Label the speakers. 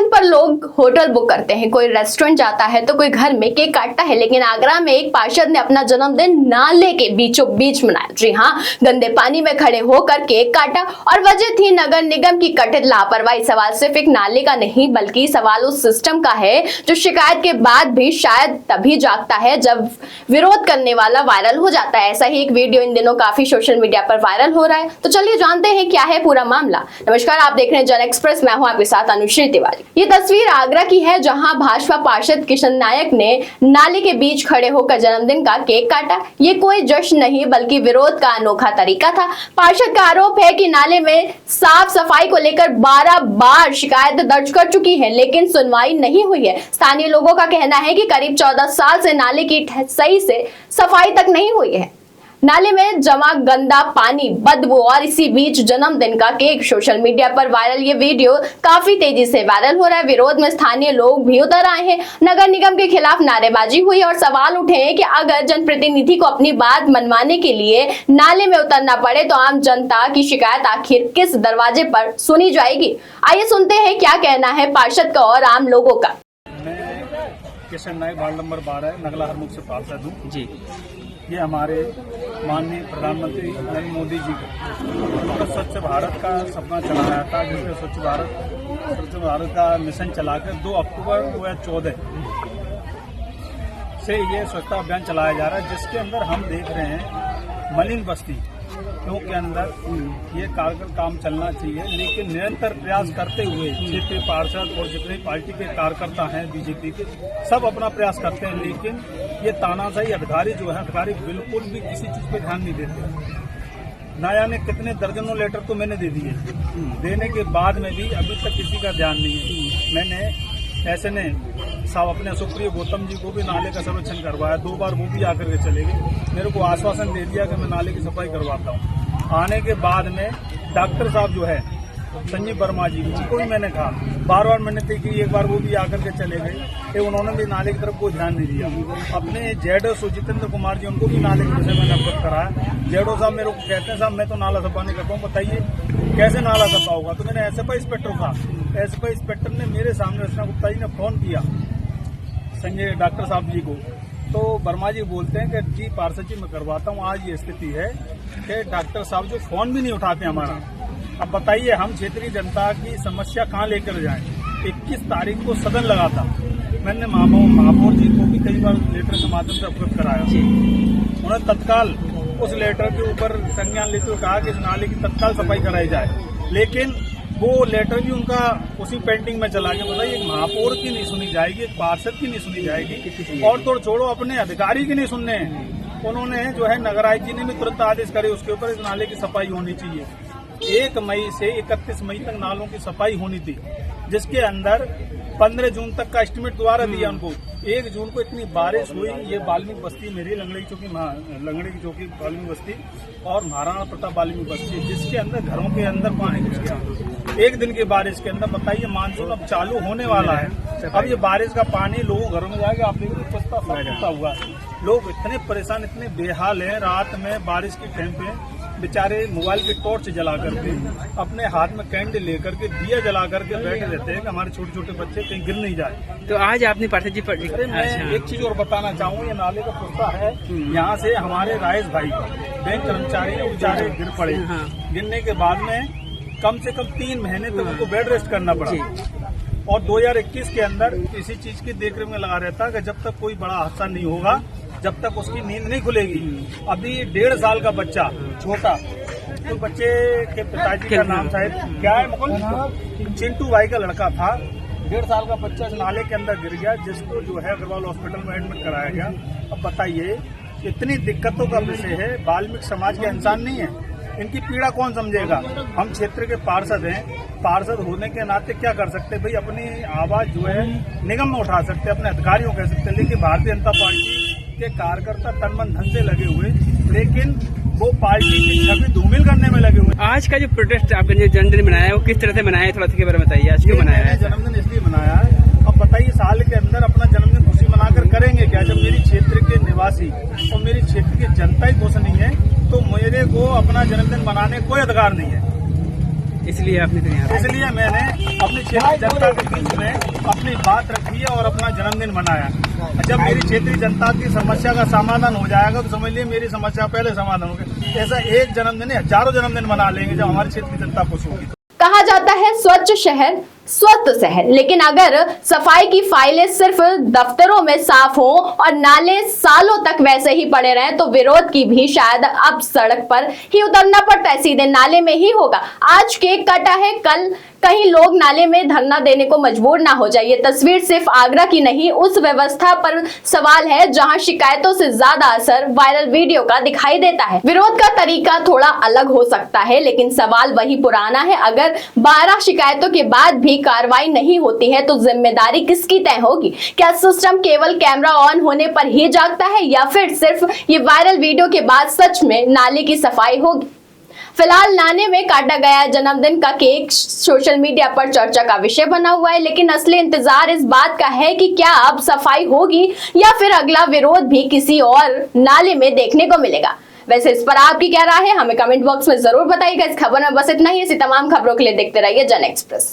Speaker 1: जन्मदिन पर लोग होटल बुक करते हैं, कोई रेस्टोरेंट जाता है तो कोई घर में केक काटता है। लेकिन आगरा में एक पार्षद ने अपना जन्मदिन नाले के बीचों बीच मनाया। जी हाँ, गंदे पानी में खड़े होकर केक काटा और वजह थी नगर निगम की कथित लापरवाही। सवाल सिर्फ एक नाले का नहीं बल्कि सवाल उस सिस्टम का है जो शिकायत के बाद भी शायद तभी जागता है जब विरोध करने वाला वायरल हो जाता है। ऐसा ही एक वीडियो इन दिनों काफी सोशल मीडिया पर वायरल हो रहा है, तो चलिए जानते हैं क्या है पूरा मामला। नमस्कार, आप देख रहे हैं जन एक्सप्रेस, मैं हूं आपके साथ अनुश्री तिवारी। ये तस्वीर आगरा की है जहां भाजपा पार्षद किशन नायक ने नाले के बीच खड़े होकर जन्मदिन का केक काटा। ये कोई जश्न नहीं बल्कि विरोध का अनोखा तरीका था। पार्षद का आरोप है कि नाले में साफ सफाई को लेकर 12 बार शिकायत दर्ज कर चुकी है लेकिन सुनवाई नहीं हुई है। स्थानीय लोगों का कहना है कि करीब 14 साल से नाले की सही से सफाई तक नहीं हुई है। नाले में जमा गंदा पानी, बदबू और इसी बीच जन्मदिन का केक। सोशल मीडिया पर वायरल ये वीडियो काफी तेजी से वायरल हो रहा है। विरोध में स्थानीय लोग भी उतर आए हैं। नगर निगम के खिलाफ नारेबाजी हुई और सवाल उठे हैं कि अगर जनप्रतिनिधि को अपनी बात मनवाने के लिए नाले में उतरना पड़े तो आम जनता की शिकायत आखिर किस दरवाजे पर सुनी जाएगी। आइए सुनते हैं क्या कहना है पार्षद का और आम लोगों का।
Speaker 2: मैं किशन नायक, वार्ड नंबर 12 नगला हरमुख से पार्षद हूँ जी। ये हमारे माननीय प्रधानमंत्री नरेंद्र मोदी जी को स्वच्छ भारत का सपना चलाया था, जिसमें स्वच्छ भारत का मिशन चलाकर 2 अक्टूबर 2014 से ये स्वच्छता अभियान चलाया जा रहा है, जिसके अंदर हम देख रहे हैं मलिन बस्ती के अंदर ये कारगर काम चलना चाहिए। लेकिन निरंतर प्रयास करते हुए क्षेत्रीय पार्षद और जितने पार्टी के कार्यकर्ता हैं बीजेपी के, सब अपना प्रयास करते हैं, लेकिन ये तानाशाही अधिकारी जो है, अधिकारी बिल्कुल भी किसी चीज पे ध्यान नहीं देते। ना जाने कितने दर्जनों लेटर तो मैंने दे दिए, देने के बाद में भी अभी तक किसी का ध्यान नहीं है। मैंने ऐसे ने साहब अपने सुप्रिय गौतम जी को भी नाले का सर्वेक्षण करवाया, 2 बार वो भी आकर के चले गए। मेरे को आश्वासन दे दिया कि मैं नाले की सफाई करवाता हूँ। आने के बाद में डॉक्टर साहब जो है संजीव वर्मा जी, उनको भी मैंने कहा, बार मैंने देखी, एक बार वो भी आकर के चले गए। उन्होंने भी नाले की तरफ कोई ध्यान नहीं दिया। अपने जेडो जितेंद्र कुमार जी, उनको भी नाले के विषय मैंने अवगत कराया। जेडो साहब मेरे को कहते हैं साहब मैं तो नाला सफा नहीं करता हूँ, बताइए कैसे नाला सफा होगा। तो मैंने एसएफआई इंस्पेक्टर कहा, एसएफआई इंस्पेक्टर ने मेरे सामने रचना गुप्ता जी ने फोन किया संजय डॉक्टर साहब जी को, तो वर्मा जी बोलते हैं कि जी पार्षद जी मैं करवाता हूँ। आज ये स्थिति है कि डॉक्टर साहब जो फोन भी नहीं उठाते हमारा। अब बताइए हम क्षेत्रीय जनता की समस्या कहाँ लेकर जाएं। 21 तारीख को सदन लगा था, मैंने महापौर जी को भी कई बार लेटर के माध्यम से अवगत कराया। उन्होंने तत्काल उस लेटर के ऊपर संज्ञान लेते हुए कहा कि इस नाले की तत्काल सफाई कराई जाए, लेकिन वो लेटर भी उनका उसी पेंटिंग में चला गया। बताइए, एक महापौर की नहीं सुनी जाएगी, एक पार्षद की नहीं सुनी जाएगी, और तो छोड़ो अपने अधिकारी की नहीं सुनने हैं। उन्होंने जो है नगर आयुक्त जी ने भी तुरंत आदेश करे उसके ऊपर इस नाले की सफाई होनी चाहिए। 1 मई से 31 मई तक नालों की सफाई होनी थी, जिसके अंदर 15 जून तक का एस्टिमेट दोबारा दिया उनको। 1 जून को इतनी बारिश हुई, ये वाल्मीकि बस्ती मेरी लंगड़ी की चौकी वाल्मीकि बस्ती और महाराणा प्रताप वाल्मीकि बस्ती, जिसके अंदर घरों के अंदर पानी घुस गया 1 दिन की बारिश के अंदर। बताइए, मानसून अब चालू होने वाला है, अब ये बारिश का पानी लोगों घरों में जाएगा। आप देखिए पुछता हुआ लोग इतने परेशान, इतने बेहाल हैं। रात में बारिश के टाइम पे बेचारे मोबाइल की टॉर्च जला करके, अपने हाथ में कैंडल लेकर के, दिया जला करके बैठे रहते हैं कि हमारे छोटे छोटे बच्चे कहीं गिर नहीं जाए।
Speaker 3: तो आज आपने पार्षद जी पर
Speaker 2: मैं एक चीज और बताना चाहूँ, ये नाले का पुस्ता है, यहाँ से हमारे राजेश भाई बैंक कर्मचारी ने बेचारे गिर पड़े। गिरने के बाद में कम से कम 3 महीने तक उनको बेड रेस्ट करना पड़ा। और 2021 के अंदर इसी चीज की देखरेख में लगा रहता कि जब तक कोई बड़ा हादसा नहीं होगा, जब तक उसकी नींद नहीं खुलेगी। अभी 1.5 साल का बच्चा, छोटा, तो बच्चे के पिताजी का नाम शायद क्या है, मुकुल चिंटू भाई का लड़का था। 1.5 साल का बच्चा इस नाले के अंदर गिर गया, जिसको जो है अग्रवाल हॉस्पिटल में एडमिट कराया गया। अब बताइए, इतनी दिक्कतों का विषय है, वाल्मीकि समाज के इंसान नहीं है, इनकी पीड़ा कौन समझेगा। हम क्षेत्र के पार्षद हैं, पार्षद होने के नाते क्या कर सकते हैं भाई, अपनी आवाज जो है निगम में उठा सकते हैं, अपने अधिकारियों कह सकते हैं। लेकिन भारतीय जनता पार्टी के कार्यकर्ता तन मन धन से लगे हुए, लेकिन वो पार्टी की छवि धूमिल करने में लगे हुए।
Speaker 3: आज का जो प्रोटेस्ट आपने जो जन्मदिन मनाया है वो किस तरह से मनाया है, थोड़ा इसके बारे में बताइए। आज क्यों मनाया है?
Speaker 2: जन्मदिन इसलिए मनाया है, अब बताइए साल के अंदर अपना जन्मदिन खुशी मनाकर करेंगे क्या, जब मेरी क्षेत्र के निवासी और मेरी क्षेत्र की जनता ही खुश नहीं है, तो मेरे को अपना जन्मदिन मनाने कोई अधिकार नहीं है।
Speaker 3: इसलिए आपने तो यहाँ
Speaker 2: इसलिए मैंने अपनी क्षेत्रीय जनता के बीच में अपनी बात रखी है और अपना जन्मदिन मनाया। जब मेरी क्षेत्रीय जनता की समस्या का समाधान हो जाएगा तो समझ लीजिए मेरी समस्या पहले समाधान हो गई। ऐसा एक जन्मदिन नहीं, हजारों जन्मदिन मना लेंगे जब हमारी क्षेत्रीय जनता खुश होगी।
Speaker 1: कहा जाता है स्वच्छ शहर स्वस्थ शहर, लेकिन अगर सफाई की फाइलें सिर्फ दफ्तरों में साफ हो और नाले सालों तक वैसे ही पड़े रहें तो विरोध की भी शायद अब सड़क पर ही उतरना पड़ता है, सीधे नाले में ही होगा। आज केक काटा है, कल कहीं लोग नाले में धरना देने को मजबूर ना हो जाए। ये तस्वीर सिर्फ आगरा की नहीं, उस व्यवस्था पर सवाल है जहां शिकायतों से ज्यादा असर वायरल वीडियो का दिखाई देता है। विरोध का तरीका थोड़ा अलग हो सकता है, लेकिन सवाल वही पुराना है। अगर 12 शिकायतों के बाद भी कार्रवाई नहीं होती है तो जिम्मेदारी किसकी तय होगी? क्या सिस्टम केवल कैमरा ऑन होने पर ही जागता है या फिर सिर्फ ये वायरल वीडियो के बाद सच में नाले की सफाई होगी? फिलहाल नाले में काटा गया जन्मदिन का केक सोशल मीडिया पर चर्चा का विषय बना हुआ है, लेकिन असली इंतजार इस बात का है कि क्या अब सफाई होगी या फिर अगला विरोध भी किसी और नाले में देखने को मिलेगा। वैसे इस पर आपकी क्या राय है, हमें कमेंट बॉक्स में जरूर बताइएगा। इस खबर में बस इतना ही। ऐसी तमाम खबरों के लिए देखते रहिए जन एक्सप्रेस।